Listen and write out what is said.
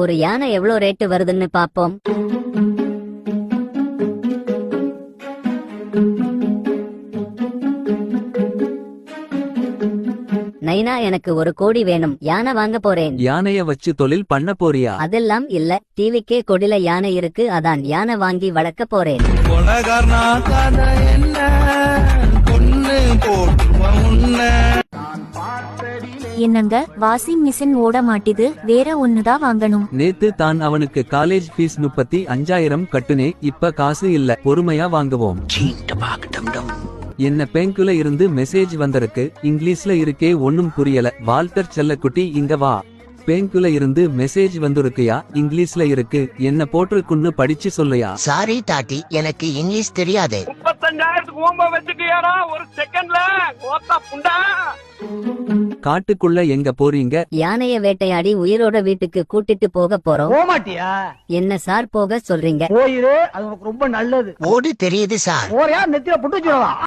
ஒரு யானை எவ்வளவு ரேட்டு வருதுன்னு பாப்போம். நைனா, எனக்கு 1 கோடி வேணும். யானை வாங்க போறேன். யானைய வச்சு தொழில் பண்ண போறியா? அதெல்லாம் இல்ல, டிவிக்கே கொடில யானை இருக்கு, அதான் யானை வாங்கி வளர்க்க போறேன். என்னங்க, வாஷிங் மிஷின் ஓட மாட்டிது, வேற ஒண்ணுதான் வாங்கணும். நேத்து தான் அவனுக்கு காலேஜ் ஃபீஸ் 35,000 கட்டுனே, இப்ப காசு இல்ல, பொறுமையா வாங்குவோம். என்ன பேங்க்ல இருந்து மெசேஜ் வந்திருக்கு, இங்கிலீஷ்ல இருக்கே, ஒன்னும் புரியல. வால்டர் செல்லக்குட்டி, இங்க வா. பேங்க்ல இருந்து மெசேஜ் வந்திருக்குயா, இங்கிலீஷ்ல இருக்கு, என்ன போட்டிருக்குன்னு படிச்சு சொல்லுயா. சாரி டாட்டி, எனக்கு இங்கிலீஷ் தெரியாது. 35,000 ஓம்ப வச்சுக்கியாரா ஒரு செகண்ட்ல ஓத்தா புண்டா. காட்டுக்குள்ள எங்க போறீங்க? யானைய வேட்டையாடி உயிரோட வீட்டுக்கு கூட்டிட்டு போக போறோம். போமாட்டியா? என்ன சார் போக சொல்றீங்க? போயிரு, அது உனக்கு ரொம்ப நல்லது. ஓடு தெரியுது சார். போறியா? நெத்தியில புட்டு வச்சுடலாம்.